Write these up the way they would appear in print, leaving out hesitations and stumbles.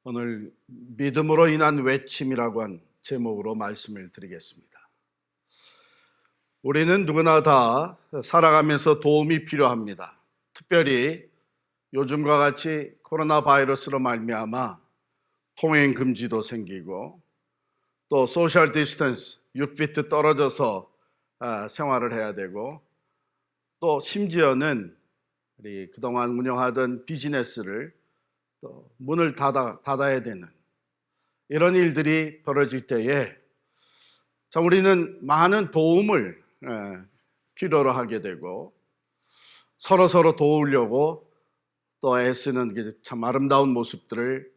오늘 믿음으로 인한 외침이라고 한 제목으로 말씀을 드리겠습니다. 우리는 누구나 다 살아가면서 도움이 필요합니다. 특별히 요즘과 같이 코로나 바이러스로 말미암아 통행 금지도 생기고 또 소셜 디스턴스 6피트 떨어져서 생활을 해야 되고 또 심지어는 우리 그동안 운영하던 비즈니스를 또 문을 닫아야 되는 이런 일들이 벌어질 때에 참 우리는 많은 도움을 필요로 하게 되고 서로 도우려고 또 애쓰는 참 아름다운 모습들을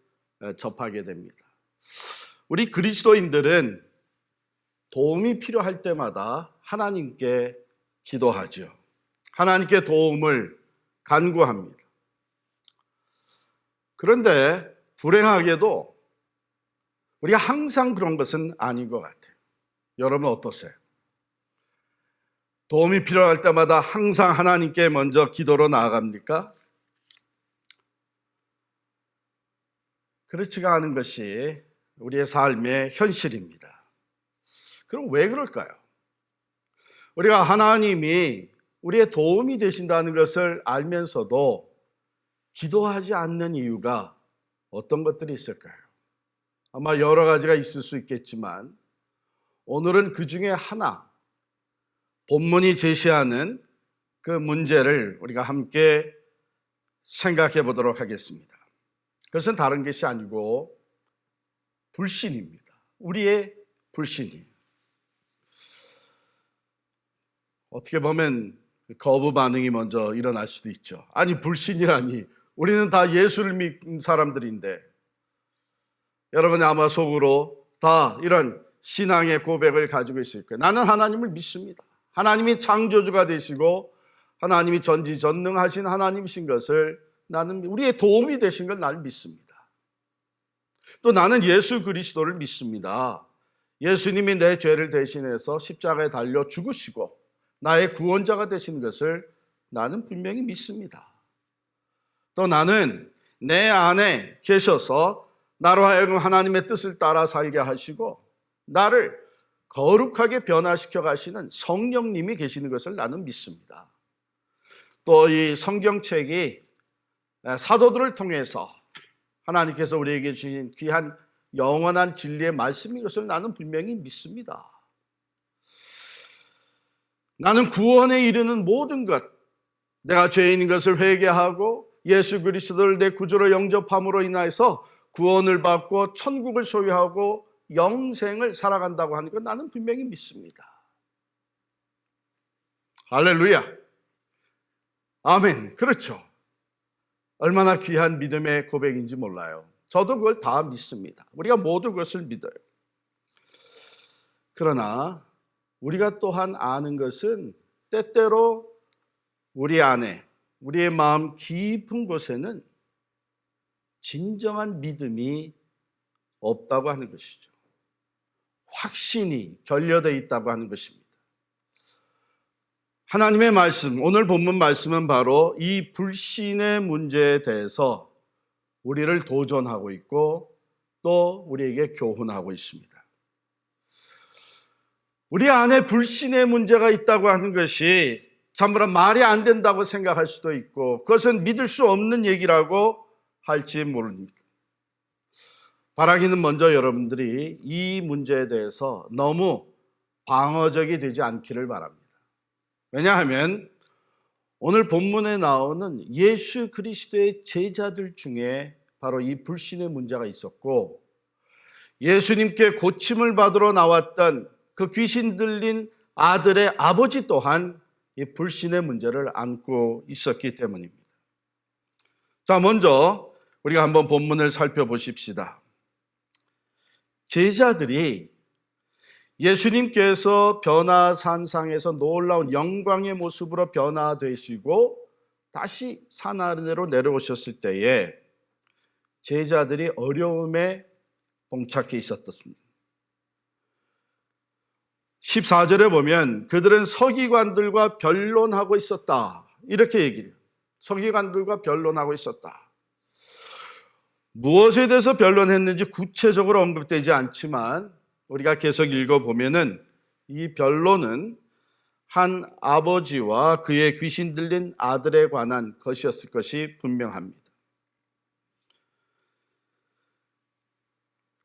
접하게 됩니다. 우리 그리스도인들은 도움이 필요할 때마다 하나님께 기도하죠. 하나님께 도움을 간구합니다. 그런데 불행하게도 우리가 항상 그런 것은 아닌 것 같아요. 여러분 어떠세요? 도움이 필요할 때마다 항상 하나님께 먼저 기도로 나아갑니까? 그렇지가 않은 것이 우리의 삶의 현실입니다. 그럼 왜 그럴까요? 우리가 하나님이 우리의 도움이 되신다는 것을 알면서도 기도하지 않는 이유가 어떤 것들이 있을까요? 아마 여러 가지가 있을 수 있겠지만 오늘은 그 중에 하나, 본문이 제시하는 그 문제를 우리가 함께 생각해 보도록 하겠습니다. 그것은 다른 것이 아니고 불신입니다. 우리의 불신이. 어떻게 보면 거부 반응이 먼저 일어날 수도 있죠. 아니 불신이라니, 우리는 다 예수를 믿는 사람들인데. 여러분 아마 속으로 다 이런 신앙의 고백을 가지고 있을 거예요. 나는 하나님을 믿습니다. 하나님이 창조주가 되시고 하나님이 전지전능하신 하나님이신 것을 나는, 우리의 도움이 되신 걸 나는 믿습니다. 또 나는 예수 그리스도를 믿습니다. 예수님이 내 죄를 대신해서 십자가에 달려 죽으시고 나의 구원자가 되신 것을 나는 분명히 믿습니다. 또 나는 내 안에 계셔서 나로 하여금 하나님의 뜻을 따라 살게 하시고 나를 거룩하게 변화시켜 가시는 성령님이 계시는 것을 나는 믿습니다. 또 이 성경책이 사도들을 통해서 하나님께서 우리에게 주신 귀한 영원한 진리의 말씀인 것을 나는 분명히 믿습니다. 나는 구원에 이르는 모든 것, 내가 죄인인 것을 회개하고 예수 그리스도를 내 구주로 영접함으로 인해서 구원을 받고 천국을 소유하고 영생을 살아간다고 하는 것 나는 분명히 믿습니다. 할렐루야. 아멘. 그렇죠. 얼마나 귀한 믿음의 고백인지 몰라요. 저도 그걸 다 믿습니다. 우리가 모두 그것을 믿어요. 그러나 우리가 또한 아는 것은 때때로 우리 안에, 우리의 마음 깊은 곳에는 진정한 믿음이 없다고 하는 것이죠. 확신이 결여되어 있다고 하는 것입니다. 하나님의 말씀, 오늘 본문 말씀은 바로 이 불신의 문제에 대해서 우리를 도전하고 있고 또 우리에게 교훈하고 있습니다. 우리 안에 불신의 문제가 있다고 하는 것이 참으로 말이 안 된다고 생각할 수도 있고 그것은 믿을 수 없는 얘기라고 할지 모릅니다. 바라기는 먼저 여러분들이 이 문제에 대해서 너무 방어적이 되지 않기를 바랍니다. 왜냐하면 오늘 본문에 나오는 예수 그리스도의 제자들 중에 바로 이 불신의 문제가 있었고 예수님께 고침을 받으러 나왔던 그 귀신 들린 아들의 아버지 또한 이 불신의 문제를 안고 있었기 때문입니다. 자, 먼저 우리가 한번 본문을 살펴보십시다. 제자들이 예수님께서 변화산상에서 놀라운 영광의 모습으로 변화되시고 다시 산 아래로 내려오셨을 때에 제자들이 어려움에 봉착해 있었습니다. 14절에 보면 그들은 서기관들과 변론하고 있었다. 이렇게 얘기해요. 서기관들과 변론하고 있었다. 무엇에 대해서 변론했는지 구체적으로 언급되지 않지만 우리가 계속 읽어보면은 이 변론은 한 아버지와 그의 귀신 들린 아들에 관한 것이었을 것이 분명합니다.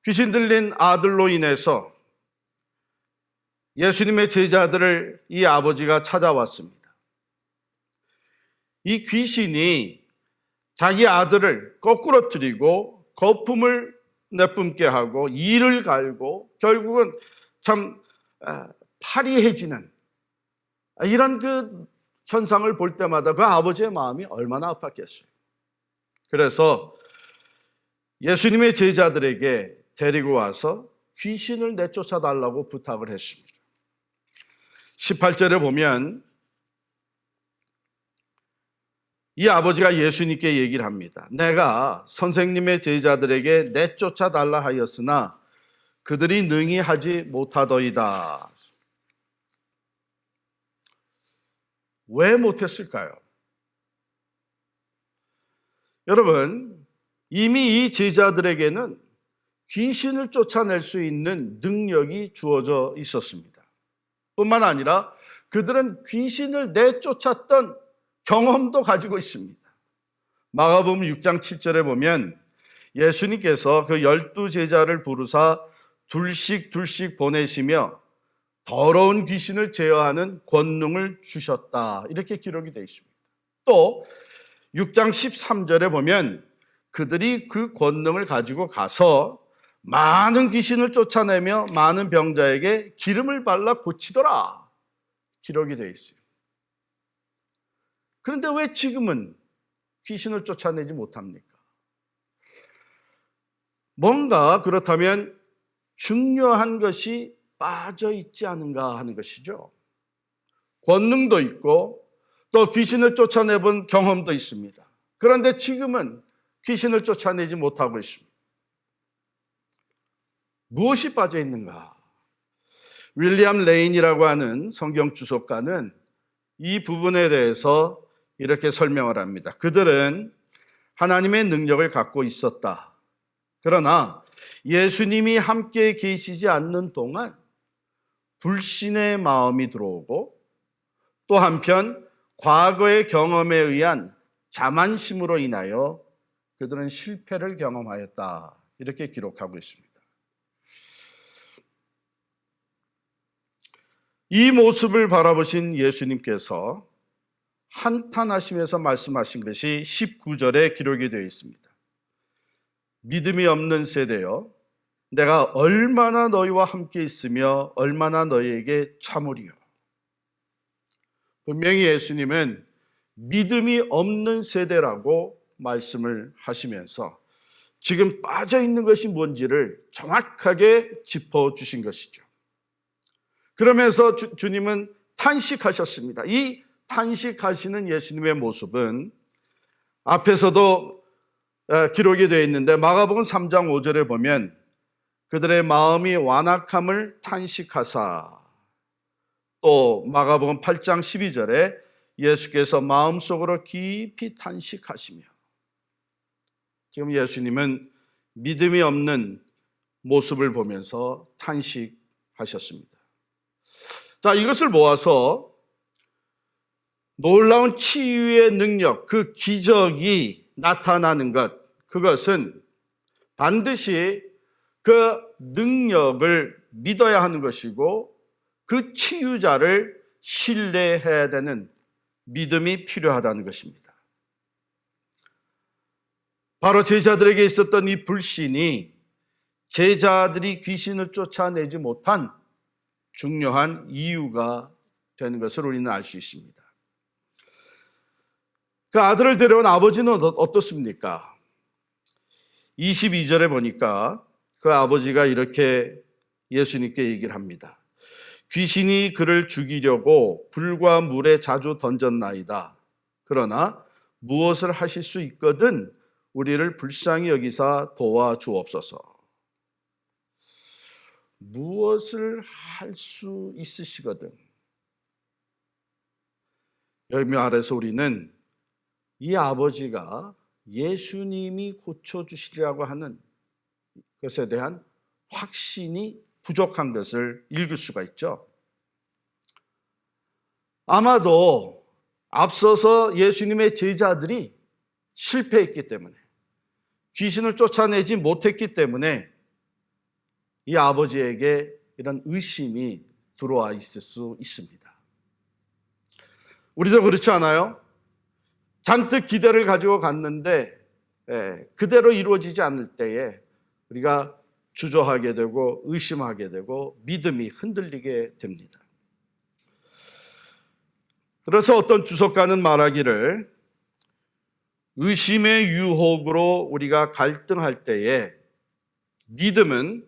귀신 들린 아들로 인해서 예수님의 제자들을 이 아버지가 찾아왔습니다. 이 귀신이 자기 아들을 거꾸러뜨리고 거품을 내뿜게 하고 이를 갈고 결국은 참 파리해지는 이런 그 현상을 볼 때마다 그 아버지의 마음이 얼마나 아팠겠어요. 그래서 예수님의 제자들에게 데리고 와서 귀신을 내쫓아 달라고 부탁을 했습니다. 18절에 보면 이 아버지가 예수님께 얘기를 합니다. 내가 선생님의 제자들에게 내쫓아 달라 하였으나 그들이 능히 하지 못하더이다. 왜 못했을까요? 여러분, 이미 이 제자들에게는 귀신을 쫓아낼 수 있는 능력이 주어져 있었습니다. 뿐만 아니라 그들은 귀신을 내쫓았던 경험도 가지고 있습니다. 마가복음 6장 7절에 보면 예수님께서 그 12제자를 부르사 둘씩 보내시며 더러운 귀신을 제어하는 권능을 주셨다. 이렇게 기록이 되어 있습니다. 또 6장 13절에 보면 그들이 그 권능을 가지고 가서 많은 귀신을 쫓아내며 많은 병자에게 기름을 발라 고치더라. 기록이 되어 있어요. 그런데 왜 지금은 귀신을 쫓아내지 못합니까? 뭔가 그렇다면 중요한 것이 빠져 있지 않은가 하는 것이죠. 권능도 있고 또 귀신을 쫓아내본 경험도 있습니다. 그런데 지금은 귀신을 쫓아내지 못하고 있습니다. 무엇이 빠져 있는가? 윌리엄 레인이라고 하는 성경 주석가는 이 부분에 대해서 이렇게 설명을 합니다. 그들은 하나님의 능력을 갖고 있었다. 그러나 예수님이 함께 계시지 않는 동안 불신의 마음이 들어오고 또 한편 과거의 경험에 의한 자만심으로 인하여 그들은 실패를 경험하였다. 이렇게 기록하고 있습니다. 이 모습을 바라보신 예수님께서 한탄하시면서 말씀하신 것이 19절에 기록이 되어 있습니다. 믿음이 없는 세대여, 내가 얼마나 너희와 함께 있으며 얼마나 너희에게 참으리요. 분명히 예수님은 믿음이 없는 세대라고 말씀을 하시면서 지금 빠져 있는 것이 뭔지를 정확하게 짚어주신 것이죠. 그러면서 주님은 탄식하셨습니다. 이 탄식하시는 예수님의 모습은 앞에서도 기록이 되어 있는데 마가복음 3장 5절에 보면 그들의 마음이 완악함을 탄식하사, 또 마가복음 8장 12절에 예수께서 마음속으로 깊이 탄식하시며, 지금 예수님은 믿음이 없는 모습을 보면서 탄식하셨습니다. 자, 이것을 모아서 놀라운 치유의 능력, 그 기적이 나타나는 것, 그것은 반드시 그 능력을 믿어야 하는 것이고 그 치유자를 신뢰해야 되는 믿음이 필요하다는 것입니다. 바로 제자들에게 있었던 이 불신이 제자들이 귀신을 쫓아내지 못한 중요한 이유가 되는 것을 우리는 알 수 있습니다. 그 아들을 데려온 아버지는 어떻습니까? 22절에 보니까 그 아버지가 이렇게 예수님께 얘기를 합니다. 귀신이 그를 죽이려고 불과 물에 자주 던졌나이다. 그러나 무엇을 하실 수 있거든 우리를 불쌍히 여기사 도와주옵소서. 무엇을 할 수 있으시거든. 여기 아래서 우리는 이 아버지가 예수님이 고쳐주시리라고 하는 것에 대한 확신이 부족한 것을 읽을 수가 있죠. 아마도 앞서서 예수님의 제자들이 실패했기 때문에, 귀신을 쫓아내지 못했기 때문에 이 아버지에게 이런 의심이 들어와 있을 수 있습니다. 우리도 그렇지 않아요? 잔뜩 기대를 가지고 갔는데 그대로 이루어지지 않을 때에 우리가 주저하게 되고 의심하게 되고 믿음이 흔들리게 됩니다. 그래서 어떤 주석가는 말하기를, 의심의 유혹으로 우리가 갈등할 때에 믿음은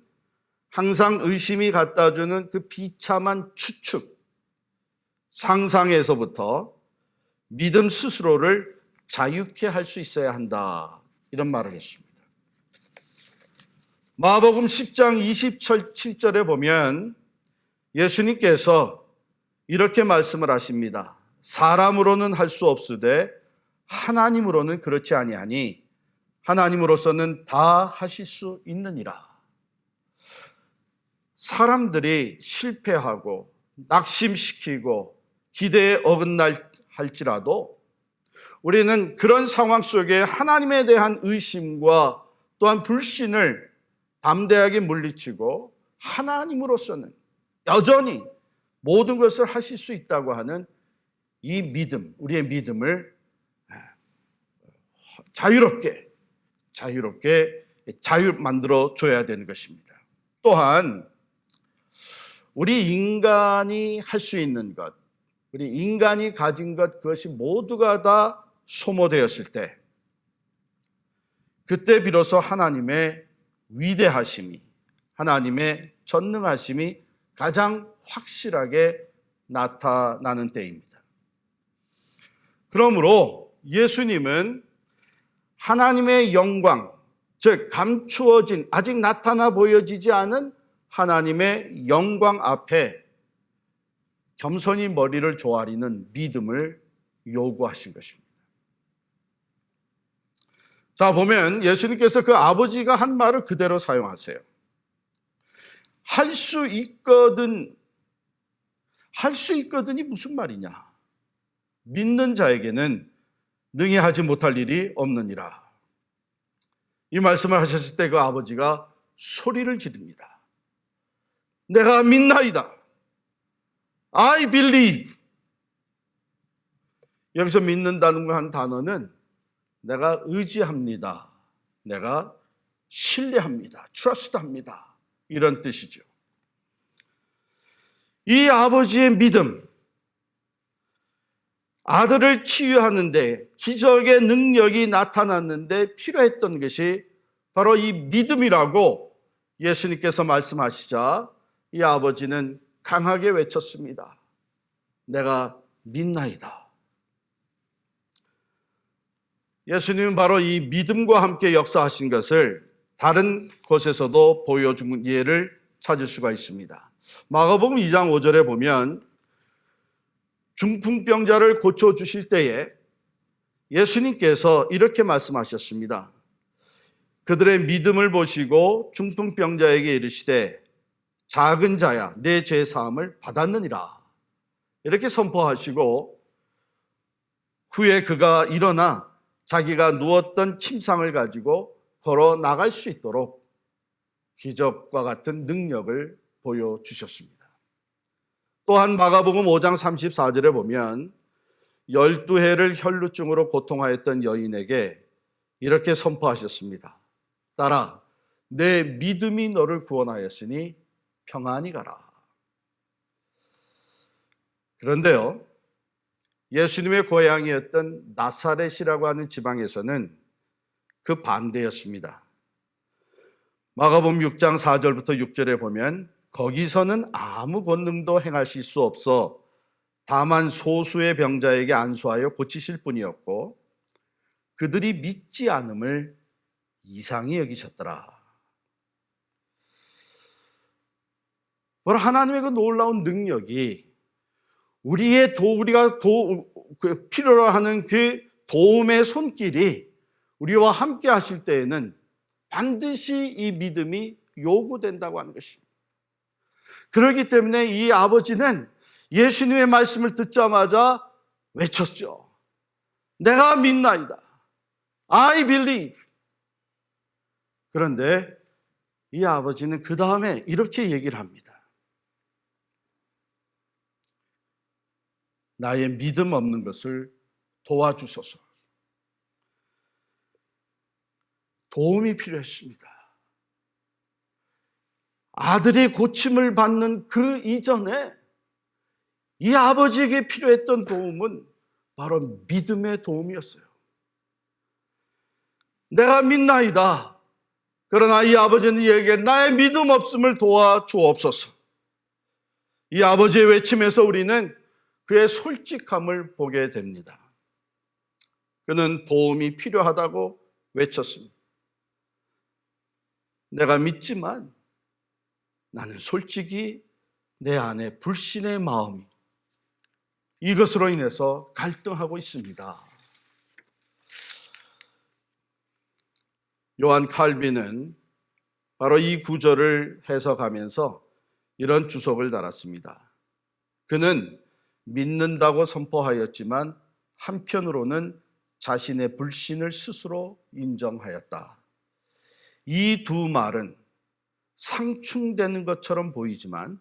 항상 의심이 갖다주는 그 비참한 추측, 상상에서부터 믿음 스스로를 자유케 할 수 있어야 한다, 이런 말을 했습니다. 마가복음 10장 27절에 보면 예수님께서 이렇게 말씀을 하십니다. 사람으로는 할 수 없으되 하나님으로는 그렇지 아니하니 하나님으로서는 다 하실 수 있느니라. 사람들이 실패하고 낙심시키고 기대에 어긋날 할지라도 우리는 그런 상황 속에 하나님에 대한 의심과 또한 불신을 담대하게 물리치고 하나님으로서는 여전히 모든 것을 하실 수 있다고 하는 이 믿음, 우리의 믿음을 자유롭게 만들어 줘야 되는 것입니다. 또한 우리 인간이 할 수 있는 것, 우리 인간이 가진 것, 그것이 모두가 다 소모되었을 때, 그때 비로소 하나님의 위대하심이, 하나님의 전능하심이 가장 확실하게 나타나는 때입니다. 그러므로 예수님은 하나님의 영광, 즉 감추어진, 아직 나타나 보여지지 않은 하나님의 영광 앞에 겸손히 머리를 조아리는 믿음을 요구하신 것입니다. 자, 보면 예수님께서 그 아버지가 한 말을 그대로 사용하세요. 할 수 있거든. 할 수 있거든이 무슨 말이냐? 믿는 자에게는 능히 하지 못할 일이 없느니라. 이 말씀을 하셨을 때 그 아버지가 소리를 지릅니다. 내가 믿나이다. I believe. 여기서 믿는다는 한 단어는 내가 의지합니다. 내가 신뢰합니다. trust합니다. 이런 뜻이죠. 이 아버지의 믿음, 아들을 치유하는데 기적의 능력이 나타났는데 필요했던 것이 바로 이 믿음이라고 예수님께서 말씀하시자 이 아버지는 강하게 외쳤습니다. 내가 믿나이다. 예수님은 바로 이 믿음과 함께 역사하신 것을 다른 곳에서도 보여준 예를 찾을 수가 있습니다. 마가복음 2장 5절에 보면 중풍병자를 고쳐주실 때에 예수님께서 이렇게 말씀하셨습니다. 그들의 믿음을 보시고 중풍병자에게 이르시되 작은 자야 내 죄 사함을 받았느니라. 이렇게 선포하시고 후에 그가 일어나 자기가 누웠던 침상을 가지고 걸어 나갈 수 있도록 기적과 같은 능력을 보여주셨습니다. 또한 마가복음 5장 34절에 보면 12해를 혈루증으로 고통하였던 여인에게 이렇게 선포하셨습니다. 딸아, 내 믿음이 너를 구원하였으니 평안히 가라. 그런데요, 예수님의 고향이었던 나사렛이라고 하는 지방에서는 그 반대였습니다. 마가복음 6장 4절부터 6절에 보면 거기서는 아무 권능도 행하실 수 없어 다만 소수의 병자에게 안수하여 고치실 뿐이었고 그들이 믿지 않음을 이상히 여기셨더라. 바로 하나님의 그 놀라운 능력이 우리가 필요로 하는 그 도움의 손길이 우리와 함께 하실 때에는 반드시 이 믿음이 요구된다고 하는 것입니다. 그렇기 때문에 이 아버지는 예수님의 말씀을 듣자마자 외쳤죠. 내가 믿나이다. I believe. 그런데 이 아버지는 그 다음에 이렇게 얘기를 합니다. 나의 믿음 없는 것을 도와주소서. 도움이 필요했습니다. 아들이 고침을 받는 그 이전에 이 아버지에게 필요했던 도움은 바로 믿음의 도움이었어요. 내가 믿나이다. 그러나 이 아버지는 이에게 나의 믿음 없음을 도와주옵소서. 이 아버지의 외침에서 우리는 그의 솔직함을 보게 됩니다. 그는 도움이 필요하다고 외쳤습니다. 내가 믿지만 나는 솔직히 내 안에 불신의 마음이 이것으로 인해서 갈등하고 있습니다. 요한 칼빈은 바로 이 구절을 해석하면서 이런 주석을 달았습니다. 그는 믿는다고 선포하였지만 한편으로는 자신의 불신을 스스로 인정하였다. 이 두 말은 상충되는 것처럼 보이지만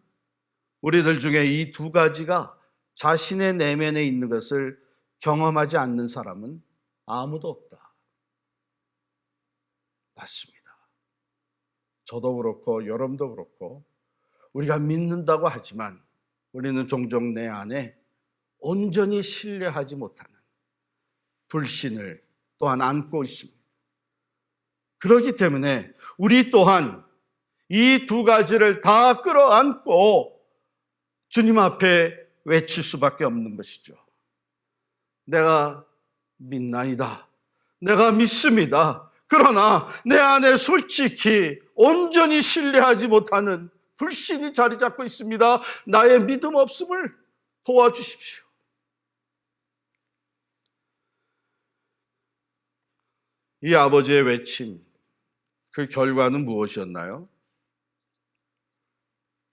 우리들 중에 이 두 가지가 자신의 내면에 있는 것을 경험하지 않는 사람은 아무도 없다. 맞습니다. 저도 그렇고 여러분도 그렇고 우리가 믿는다고 하지만 우리는 종종 내 안에 온전히 신뢰하지 못하는 불신을 또한 안고 있습니다. 그렇기 때문에 우리 또한 이 두 가지를 다 끌어안고 주님 앞에 외칠 수밖에 없는 것이죠. 내가 믿나이다. 내가 믿습니다. 그러나 내 안에 솔직히 온전히 신뢰하지 못하는 불신이 자리 잡고 있습니다. 나의 믿음 없음을 도와주십시오. 이 아버지의 외침, 그 결과는 무엇이었나요?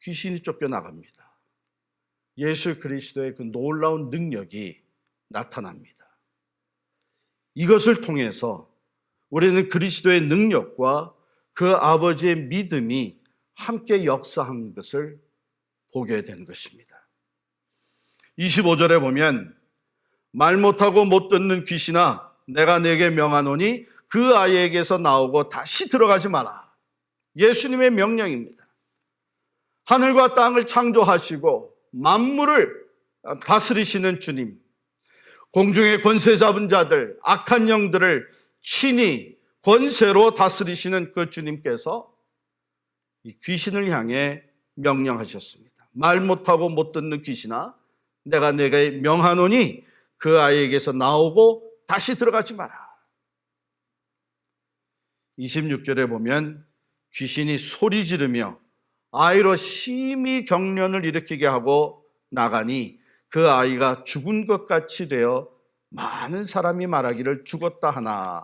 귀신이 쫓겨나갑니다. 예수 그리스도의 그 놀라운 능력이 나타납니다. 이것을 통해서 우리는 그리스도의 능력과 그 아버지의 믿음이 함께 역사한 것을 보게 된 것입니다. 25절에 보면 말 못하고 못 듣는 귀신아 내가 내게 명하노니 그 아이에게서 나오고 다시 들어가지 마라. 예수님의 명령입니다. 하늘과 땅을 창조하시고 만물을 다스리시는 주님, 공중의 권세 잡은 자들, 악한 영들을 친히 권세로 다스리시는 그 주님께서 이 귀신을 향해 명령하셨습니다. 말 못하고 못 듣는 귀신아 내가 내게 명하노니 그 아이에게서 나오고 다시 들어가지 마라. 26절에 보면 귀신이 소리 지르며 아이로 심히 경련을 일으키게 하고 나가니 그 아이가 죽은 것 같이 되어 많은 사람이 말하기를 죽었다 하나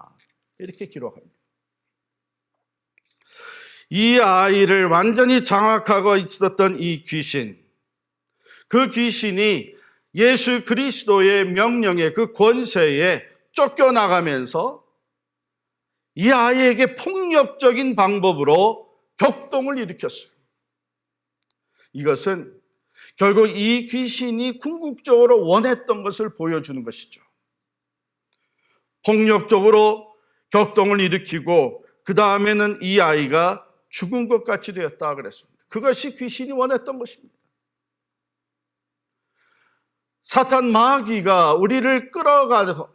이렇게 기록합니다. 이 아이를 완전히 장악하고 있었던 이 귀신, 그 귀신이 예수 그리스도의 명령에 그 권세에 쫓겨나가면서 이 아이에게 폭력적인 방법으로 격동을 일으켰어요. 이것은 결국 이 귀신이 궁극적으로 원했던 것을 보여주는 것이죠. 폭력적으로 격동을 일으키고 그 다음에는 이 아이가 죽은 것 같이 되었다 그랬습니다. 그것이 귀신이 원했던 것입니다. 사탄 마귀가 우리를 끌어가서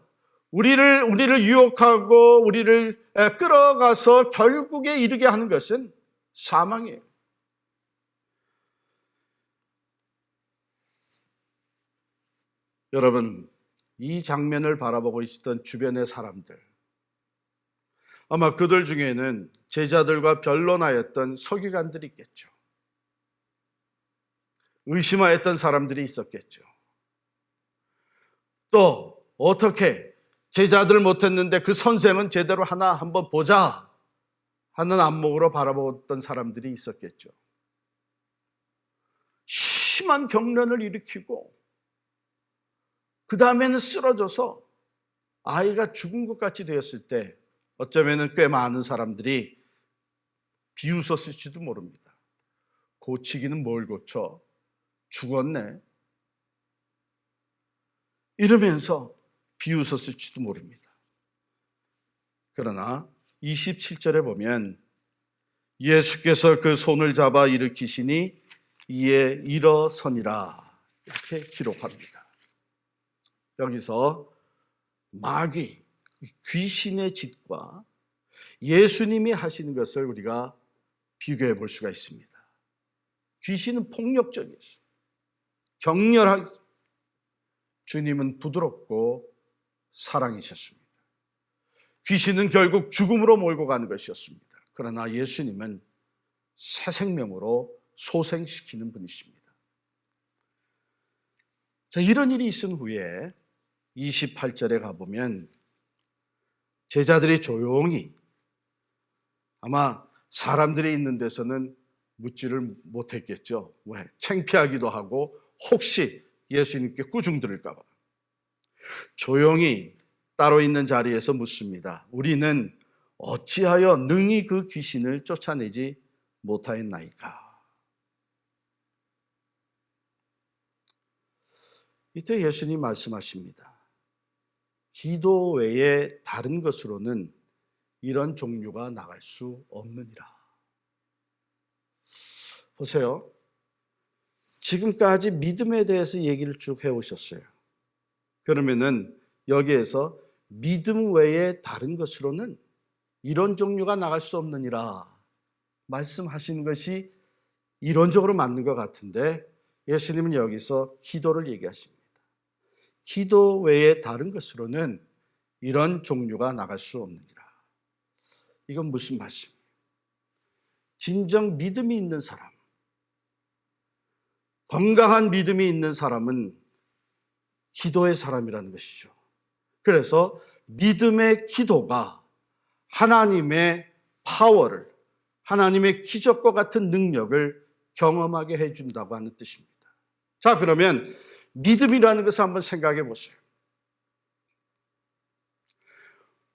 우리를 유혹하고 우리를 끌어가서 결국에 이르게 하는 것은 사망이에요. 여러분, 이 장면을 바라보고 있었던 주변의 사람들, 아마 그들 중에는 제자들과 변론하였던 서기관들이 있겠죠. 의심하였던 사람들이 있었겠죠. 또 어떻게 제자들 못했는데 그 선생은 제대로 하나 한번 보자 하는 안목으로 바라보던 사람들이 있었겠죠. 심한 경련을 일으키고 그 다음에는 쓰러져서 아이가 죽은 것 같이 되었을 때 어쩌면 꽤 많은 사람들이 비웃었을지도 모릅니다. 고치기는 뭘 고쳐? 죽었네. 이러면서 비웃었을지도 모릅니다. 그러나 27절에 보면 예수께서 그 손을 잡아 일으키시니 이에 일어서니라 이렇게 기록합니다. 여기서 마귀, 귀신의 짓과 예수님이 하시는 것을 우리가 비교해 볼 수가 있습니다. 귀신은 폭력적이었어요. 격렬하게, 주님은 부드럽고 사랑이셨습니다. 귀신은 결국 죽음으로 몰고 가는 것이었습니다. 그러나 예수님은 새 생명으로 소생시키는 분이십니다. 자, 이런 일이 있은 후에 28절에 가보면 제자들이 조용히, 아마 사람들이 있는 데서는 묻지를 못했겠죠. 왜? 창피하기도 하고 혹시 예수님께 꾸중 들을까 봐. 조용히 따로 있는 자리에서 묻습니다. 우리는 어찌하여 능히 그 귀신을 쫓아내지 못하였나이까? 이때 예수님 말씀하십니다. 기도 외에 다른 것으로는 이런 종류가 나갈 수 없느니라. 보세요. 지금까지 믿음에 대해서 얘기를 쭉 해오셨어요. 그러면은 여기에서 믿음 외에 다른 것으로는 이런 종류가 나갈 수 없느니라 말씀하시는 것이 이론적으로 맞는 것 같은데 예수님은 여기서 기도를 얘기하십니다. 기도 외에 다른 것으로는 이런 종류가 나갈 수 없느니라. 이건 무슨 말씀이에요? 진정 믿음이 있는 사람, 건강한 믿음이 있는 사람은 기도의 사람이라는 것이죠. 그래서 믿음의 기도가 하나님의 파워를, 하나님의 기적과 같은 능력을 경험하게 해준다고 하는 뜻입니다. 자, 그러면 믿음이라는 것을 한번 생각해 보세요.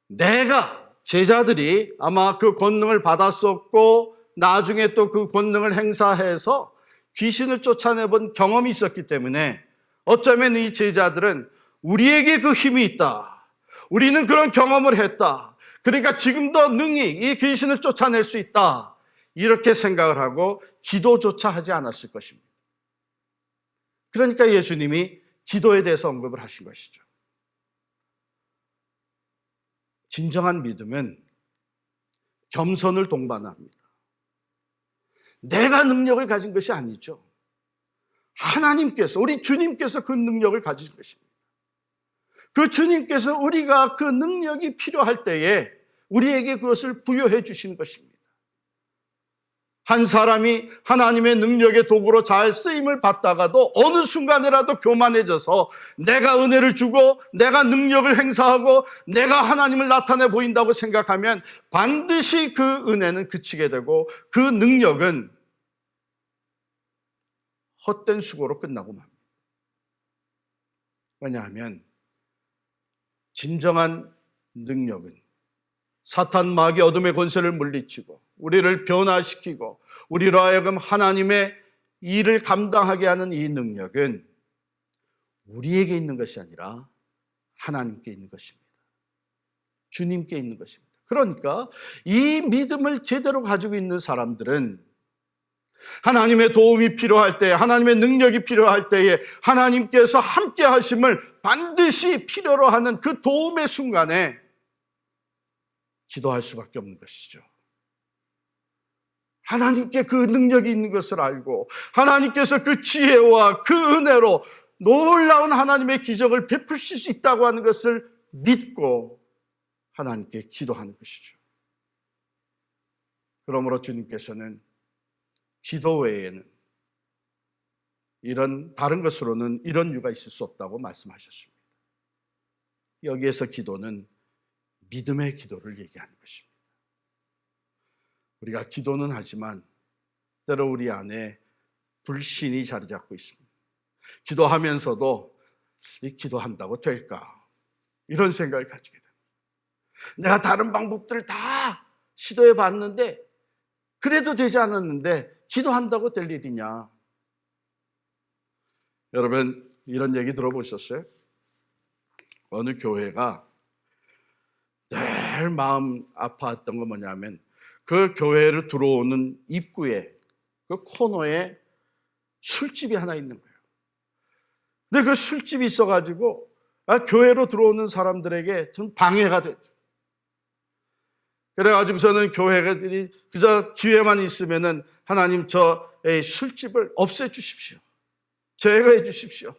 내가, 제자들이 아마 그 권능을 받았었고 나중에 또 그 권능을 행사해서 귀신을 쫓아내본 경험이 있었기 때문에 어쩌면 이 제자들은 우리에게 그 힘이 있다, 우리는 그런 경험을 했다, 그러니까 지금도 능히 이 귀신을 쫓아낼 수 있다, 이렇게 생각을 하고 기도조차 하지 않았을 것입니다. 그러니까 예수님이 기도에 대해서 언급을 하신 것이죠. 진정한 믿음은 겸손을 동반합니다. 내가 능력을 가진 것이 아니죠. 하나님께서, 우리 주님께서 그 능력을 가지신 것입니다. 그 주님께서 우리가 그 능력이 필요할 때에 우리에게 그것을 부여해 주신 것입니다. 한 사람이 하나님의 능력의 도구로 잘 쓰임을 받다가도 어느 순간이라도 교만해져서 내가 은혜를 주고 내가 능력을 행사하고 내가 하나님을 나타내 보인다고 생각하면 반드시 그 은혜는 그치게 되고 그 능력은 헛된 수고로 끝나고 맙니다. 왜냐하면 진정한 능력은 사탄 마귀 어둠의 권세를 물리치고 우리를 변화시키고 우리로 하여금 하나님의 일을 감당하게 하는 이 능력은 우리에게 있는 것이 아니라 하나님께 있는 것입니다. 주님께 있는 것입니다. 그러니까 이 믿음을 제대로 가지고 있는 사람들은 하나님의 도움이 필요할 때, 하나님의 능력이 필요할 때에 하나님께서 함께 하심을 반드시 필요로 하는 그 도움의 순간에 기도할 수밖에 없는 것이죠. 하나님께 그 능력이 있는 것을 알고 하나님께서 그 지혜와 그 은혜로 놀라운 하나님의 기적을 베푸실 수 있다고 하는 것을 믿고 하나님께 기도하는 것이죠. 그러므로 주님께서는 기도 외에는 이런 다른 것으로는 이런 이유가 있을 수 없다고 말씀하셨습니다. 여기에서 기도는 믿음의 기도를 얘기하는 것입니다. 우리가 기도는 하지만 때로 우리 안에 불신이 자리 잡고 있습니다. 기도하면서도 이 기도한다고 될까? 이런 생각을 가지게 됩니다. 내가 다른 방법들을 다 시도해 봤는데 그래도 되지 않았는데 기도한다고 될 일이냐? 여러분 이런 얘기 들어보셨어요? 어느 교회가 늘 마음 아파했던 건 뭐냐면 그 교회를 들어오는 입구에 그 코너에 술집이 하나 있는 거예요. 근데 그 술집이 있어가지고 교회로 들어오는 사람들에게 좀 방해가 됐죠. 그래가지고서는 교회들이 그저 기회만 있으면은 하나님 저 술집을 없애주십시오. 제거해 주십시오.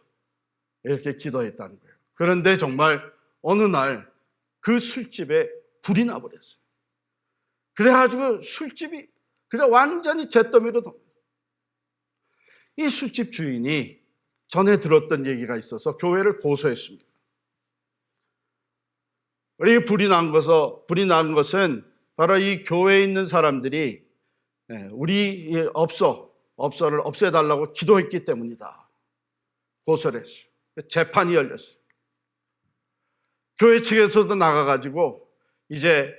이렇게 기도했다는 거예요. 그런데 정말 어느 날 그 술집에 불이 나버렸어요. 그래가지고 술집이 그냥 완전히 잿더미로 덮니다. 이 술집 주인이 전에 들었던 얘기가 있어서 교회를 고소했습니다. 이 불이 난 것은 바로 이 교회에 있는 사람들이 우리 업소를 없애달라고 기도했기 때문이다. 고소를 했어요. 재판이 열렸어요. 교회 측에서도 나가가지고 이제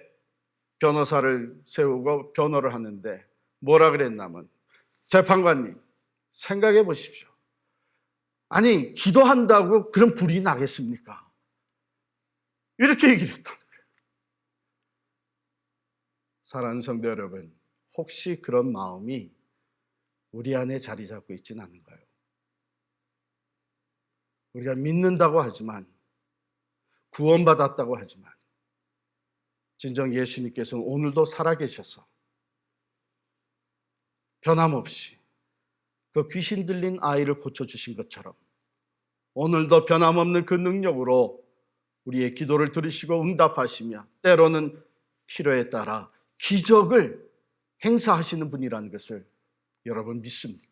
변호사를 세우고 변호를 하는데 뭐라 그랬냐면 재판관님 생각해 보십시오. 아니 기도한다고 그런 불이 나겠습니까? 이렇게 얘기를 했다는 거예요. 사랑하는 성도 여러분, 혹시 그런 마음이 우리 안에 자리 잡고 있지는 않은가요? 우리가 믿는다고 하지만 구원받았다고 하지만 진정 예수님께서는 오늘도 살아계셔서 변함없이 그 귀신 들린 아이를 고쳐주신 것처럼 오늘도 변함없는 그 능력으로 우리의 기도를 들으시고 응답하시며 때로는 필요에 따라 기적을 행사하시는 분이라는 것을 여러분 믿습니까?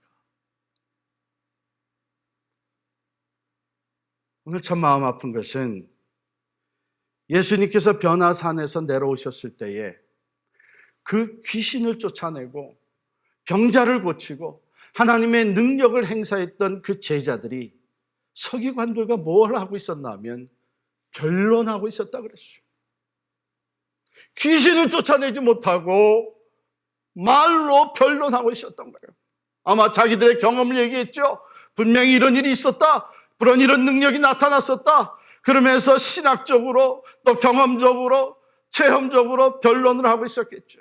오늘 참 마음 아픈 것은 예수님께서 변화산에서 내려오셨을 때에 그 귀신을 쫓아내고 병자를 고치고 하나님의 능력을 행사했던 그 제자들이 서기관들과 뭘 하고 있었나 하면 변론하고 있었다 그랬죠. 귀신을 쫓아내지 못하고 말로 변론하고 있었던 거예요. 아마 자기들의 경험을 얘기했죠. 분명히 이런 일이 있었다. 이런 능력이 나타났었다. 그러면서 신학적으로 또 경험적으로 체험적으로 변론을 하고 있었겠죠.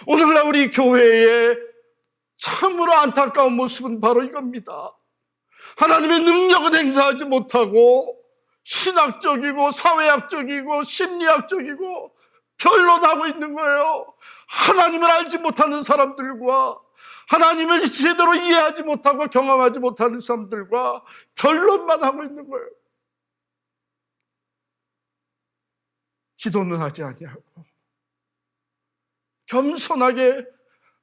오늘날 우리 교회의 참으로 안타까운 모습은 바로 이겁니다. 하나님의 능력은 행사하지 못하고 신학적이고 사회학적이고 심리학적이고 변론하고 있는 거예요. 하나님을 알지 못하는 사람들과 하나님을 제대로 이해하지 못하고 경험하지 못하는 사람들과 변론만 하고 있는 거예요. 기도는 하지 아니하고 겸손하게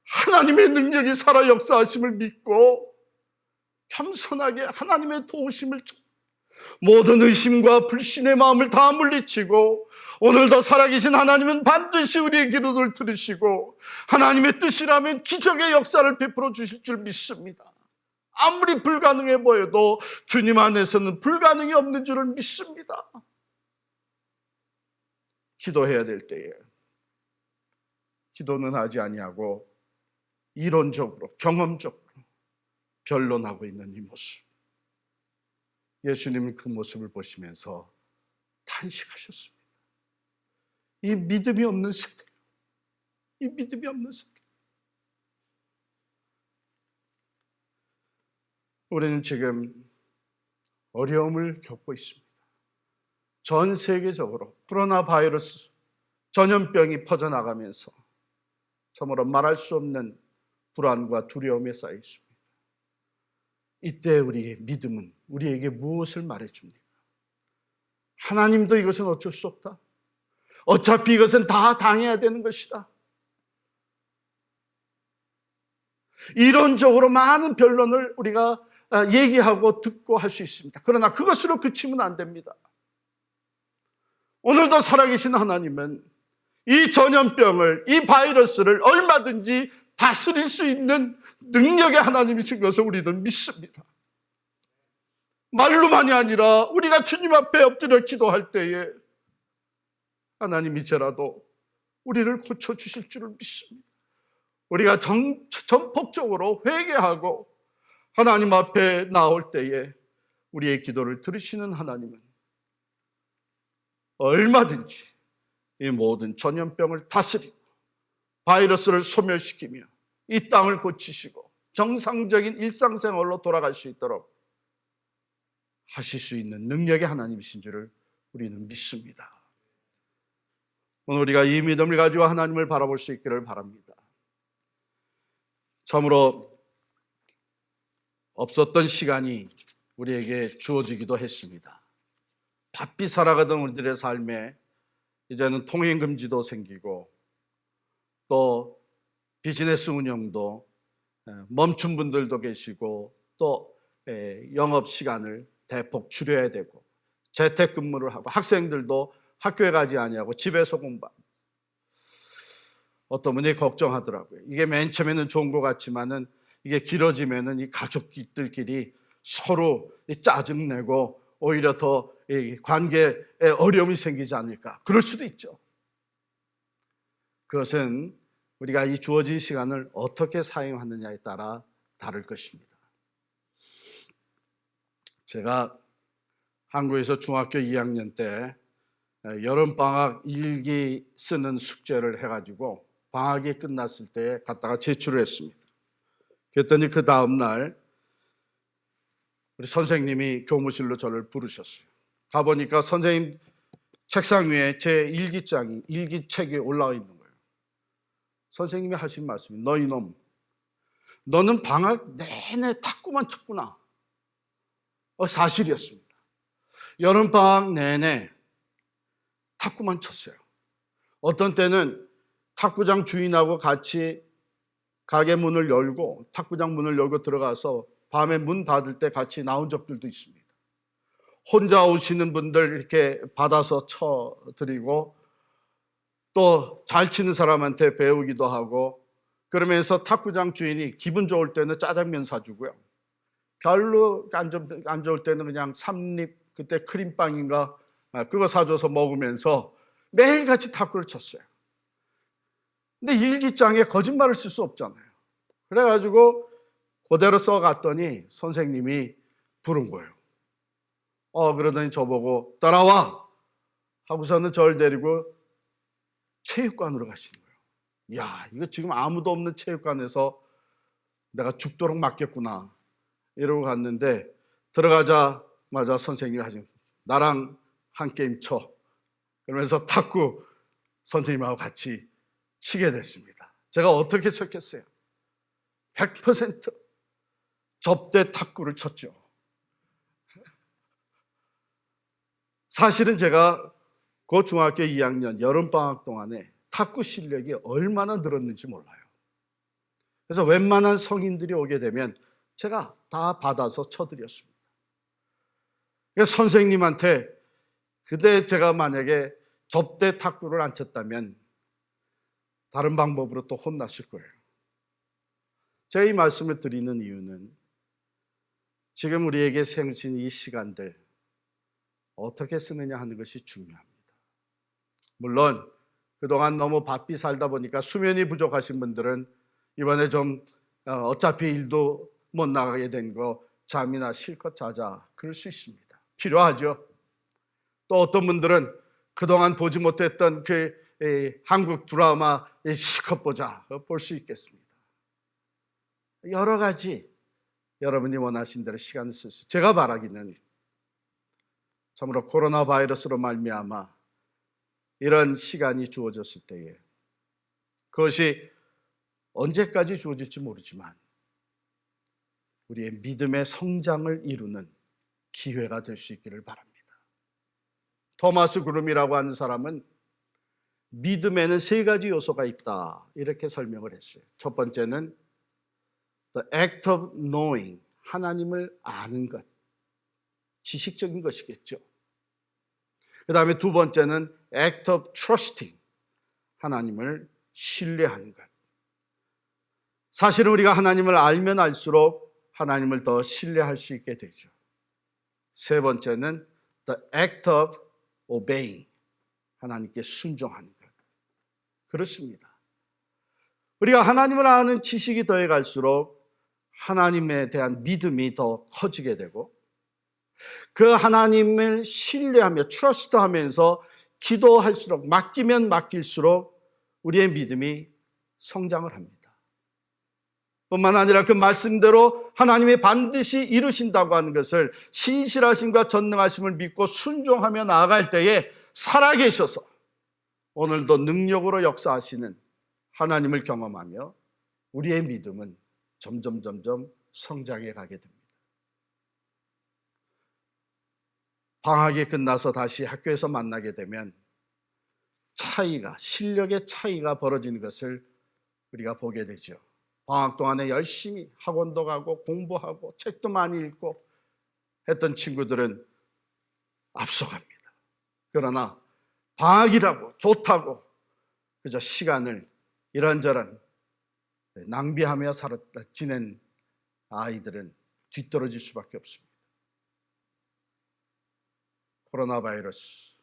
하나님의 능력이 살아 역사하심을 믿고 겸손하게 하나님의 도우심을 모든 의심과 불신의 마음을 다 물리치고 오늘도 살아계신 하나님은 반드시 우리의 기도를 들으시고 하나님의 뜻이라면 기적의 역사를 베풀어 주실 줄 믿습니다. 아무리 불가능해 보여도 주님 안에서는 불가능이 없는 줄을 믿습니다. 기도해야 될 때에 기도는 하지 아니하고 이론적으로 경험적으로 변론하고 있는 이 모습, 예수님은 그 모습을 보시면서 탄식하셨습니다. 이 믿음이 없는 세대, 이 믿음이 없는 세대. 우리는 지금 어려움을 겪고 있습니다. 전 세계적으로 코로나 바이러스 전염병이 퍼져나가면서 참으로 말할 수 없는 불안과 두려움에 쌓여 있습니다. 이때 우리의 믿음은 우리에게 무엇을 말해줍니까? 하나님도 이것은 어쩔 수 없다. 어차피 이것은 다 당해야 되는 것이다. 이론적으로 많은 변론을 우리가 얘기하고 듣고 할 수 있습니다. 그러나 그것으로 그치면 안 됩니다. 오늘도 살아계신 하나님은 이 전염병을, 이 바이러스를 얼마든지 다스릴 수 있는 능력의 하나님이신 것을 우리는 믿습니다. 말로만이 아니라 우리가 주님 앞에 엎드려 기도할 때에 하나님이 이제라도 우리를 고쳐주실 줄을 믿습니다. 우리가 전폭적으로 회개하고 하나님 앞에 나올 때에 우리의 기도를 들으시는 하나님은 얼마든지 이 모든 전염병을 다스리고 바이러스를 소멸시키며 이 땅을 고치시고 정상적인 일상생활로 돌아갈 수 있도록 하실 수 있는 능력의 하나님이신 줄을 우리는 믿습니다. 오늘 우리가 이 믿음을 가지고 하나님을 바라볼 수 있기를 바랍니다. 참으로 없었던 시간이 우리에게 주어지기도 했습니다. 바삐 살아가던 우리들의 삶에 이제는 통행금지도 생기고 또 비즈니스 운영도 멈춘 분들도 계시고 또 영업시간을 대폭 줄여야 되고 재택근무를 하고 학생들도 학교에 가지 아니하고 집에서 공부하고 어떤 분이 걱정하더라고요. 이게 맨 처음에는 좋은 것 같지만은 이게 길어지면은 이 가족들끼리 서로 짜증내고 오히려 더 관계에 어려움이 생기지 않을까. 그럴 수도 있죠. 그것은 우리가 이 주어진 시간을 어떻게 사용하느냐에 따라 다를 것입니다. 제가 한국에서 중학교 2학년 때 여름방학 일기 쓰는 숙제를 해가지고 방학이 끝났을 때 갔다가 제출을 했습니다. 그랬더니 그 다음날 우리 선생님이 교무실로 저를 부르셨어요. 가보니까 선생님 책상 위에 제 일기책이 올라와 있는 거예요. 선생님이 하신 말씀이 너 이놈, 너는 방학 내내 탁구만 쳤구나. 사실이었습니다. 여름방학 내내 탁구만 쳤어요. 어떤 때는 탁구장 주인하고 같이 가게 문을 열고 탁구장 문을 열고 들어가서 밤에 문 닫을 때 같이 나온 적들도 있습니다. 혼자 오시는 분들 이렇게 받아서 쳐드리고 또 잘 치는 사람한테 배우기도 하고 그러면서 탁구장 주인이 기분 좋을 때는 짜장면 사주고요. 별로 안 좋을 때는 그냥 삼립 그때 크림빵인가 그거 사줘서 먹으면서 매일같이 탁구를 쳤어요. 근데 일기장에 거짓말을 쓸 수 없잖아요. 그래가지고 그대로 써갔더니 선생님이 부른 거예요. 그러더니 저보고 따라와 하고서는 저를 데리고 체육관으로 가시는 거예요. 야, 이거 지금 아무도 없는 체육관에서 내가 죽도록 맞겠구나 이러고 갔는데 들어가자마자 선생님이 하신 나랑 한 게임 쳐 그러면서 탁구 선생님하고 같이 치게 됐습니다. 제가 어떻게 쳤겠어요? 100% 접대 탁구를 쳤죠. 사실은 제가 그 중학교 2학년 여름방학 동안에 탁구 실력이 얼마나 늘었는지 몰라요. 그래서 웬만한 성인들이 오게 되면 제가 다 받아서 쳐드렸습니다. 그래서 선생님한테 그때 제가 만약에 접대 탁구를 안 쳤다면 다른 방법으로 또 혼났을 거예요. 제가 이 말씀을 드리는 이유는 지금 우리에게 생긴 이 시간들 어떻게 쓰느냐 하는 것이 중요합니다. 물론 그동안 너무 바삐 살다 보니까 수면이 부족하신 분들은 이번에 좀 어차피 일도 못 나가게 된 거 잠이나 실컷 자자 그럴 수 있습니다. 필요하죠. 또 어떤 분들은 그동안 보지 못했던 그 한국 드라마 실컷 보자 볼 수 있겠습니다. 여러 가지 여러분이 원하신 대로 시간을 쓸 수. 제가 바라기는 참으로 코로나 바이러스로 말미암아 이런 시간이 주어졌을 때에 그것이 언제까지 주어질지 모르지만 우리의 믿음의 성장을 이루는 기회가 될 수 있기를 바랍니다. 토마스 그룸이라고 하는 사람은 믿음에는 세 가지 요소가 있다 이렇게 설명을 했어요. 첫 번째는 The act of knowing, 하나님을 아는 것, 지식적인 것이겠죠. 그 다음에 두 번째는 act of trusting, 하나님을 신뢰하는 것. 사실은 우리가 하나님을 알면 알수록 하나님을 더 신뢰할 수 있게 되죠. 세 번째는 the act of obeying, 하나님께 순종하는 것. 그렇습니다. 우리가 하나님을 아는 지식이 더해갈수록 하나님에 대한 믿음이 더 커지게 되고 그 하나님을 신뢰하며 트러스트하면서 기도할수록 맡기면 맡길수록 우리의 믿음이 성장을 합니다. 뿐만 아니라 그 말씀대로 하나님이 반드시 이루신다고 하는 것을 신실하심과 전능하심을 믿고 순종하며 나아갈 때에 살아계셔서 오늘도 능력으로 역사하시는 하나님을 경험하며 우리의 믿음은 점점 성장해 가게 됩니다. 방학이 끝나서 다시 학교에서 만나게 되면 실력의 차이가 벌어지는 것을 우리가 보게 되죠. 방학 동안에 열심히 학원도 가고 공부하고 책도 많이 읽고 했던 친구들은 앞서갑니다. 그러나 방학이라고 좋다고 그저 시간을 이런저런 낭비하며 지낸 아이들은 뒤떨어질 수밖에 없습니다. 코로나 바이러스,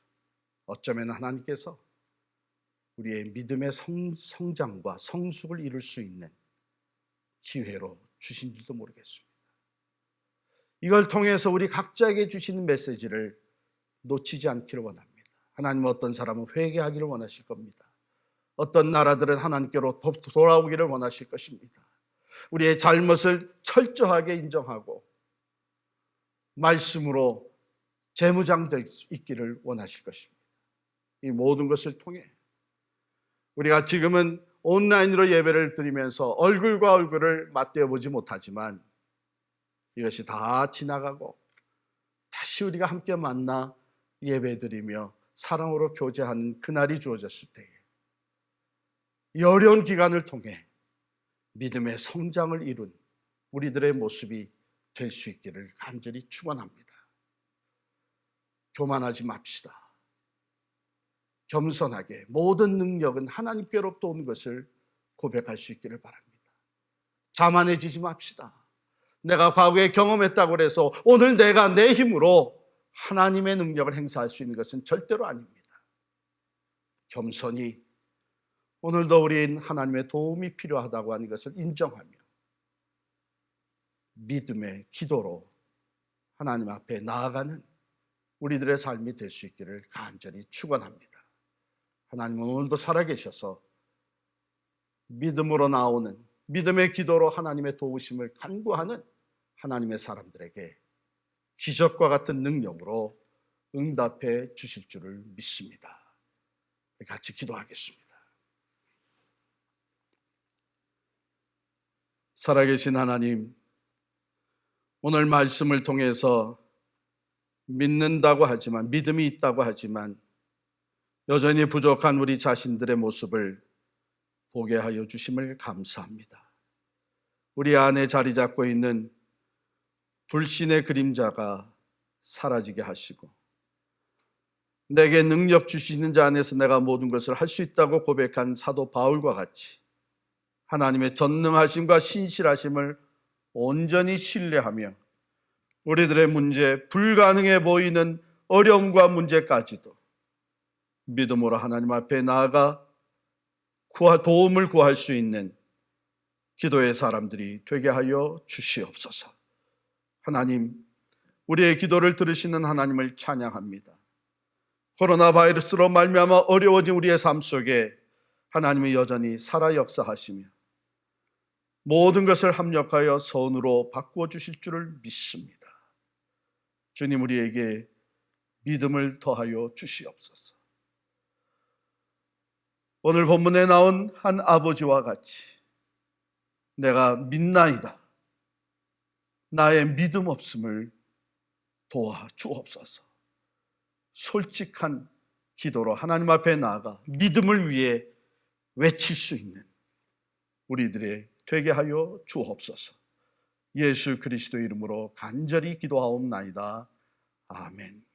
어쩌면 하나님께서 우리의 믿음의 성장과 성숙을 이룰 수 있는 기회로 주신 줄도 모르겠습니다. 이걸 통해서 우리 각자에게 주시는 메시지를 놓치지 않기를 원합니다. 하나님은 어떤 사람은 회개하기를 원하실 겁니다. 어떤 나라들은 하나님께로 돌아오기를 원하실 것입니다. 우리의 잘못을 철저하게 인정하고 말씀으로 재무장될 수 있기를 원하실 것입니다. 이 모든 것을 통해 우리가 지금은 온라인으로 예배를 드리면서 얼굴과 얼굴을 맞대어 보지 못하지만 이것이 다 지나가고 다시 우리가 함께 만나 예배 드리며 사랑으로 교제하는 그날이 주어졌을 때에 이 어려운 기간을 통해 믿음의 성장을 이룬 우리들의 모습이 될 수 있기를 간절히 축원합니다. 교만하지 맙시다. 겸손하게 모든 능력은 하나님께로부터 온 것을 고백할 수 있기를 바랍니다. 자만해지지 맙시다. 내가 과거에 경험했다고 해서 오늘 내가 내 힘으로 하나님의 능력을 행사할 수 있는 것은 절대로 아닙니다. 겸손히 오늘도 우리는 하나님의 도움이 필요하다고 하는 것을 인정하며 믿음의 기도로 하나님 앞에 나아가는 우리들의 삶이 될 수 있기를 간절히 축원합니다. 하나님은 오늘도 살아계셔서 믿음으로 나오는 믿음의 기도로 하나님의 도우심을 간구하는 하나님의 사람들에게 기적과 같은 능력으로 응답해 주실 줄을 믿습니다. 같이 기도하겠습니다. 살아계신 하나님, 오늘 말씀을 통해서 믿는다고 하지만, 믿음이 있다고 하지만 여전히 부족한 우리 자신들의 모습을 보게 하여 주심을 감사합니다. 우리 안에 자리 잡고 있는 불신의 그림자가 사라지게 하시고 내게 능력 주시는 자 안에서 내가 모든 것을 할 수 있다고 고백한 사도 바울과 같이 하나님의 전능하심과 신실하심을 온전히 신뢰하며 우리들의 문제, 불가능해 보이는 어려움과 문제까지도 믿음으로 하나님 앞에 나아가 도움을 구할 수 있는 기도의 사람들이 되게 하여 주시옵소서. 하나님, 우리의 기도를 들으시는 하나님을 찬양합니다. 코로나 바이러스로 말미암아 어려워진 우리의 삶 속에 하나님이 여전히 살아 역사하시며 모든 것을 합력하여 선으로 바꾸어 주실 줄을 믿습니다. 주님, 우리에게 믿음을 더하여 주시옵소서. 오늘 본문에 나온 한 아버지와 같이 내가 믿나이다, 나의 믿음 없음을 도와 주옵소서. 솔직한 기도로 하나님 앞에 나아가 믿음을 위해 외칠 수 있는 우리들의 되게 하여 주옵소서. 예수 그리스도 이름으로 간절히 기도하옵나이다. 아멘.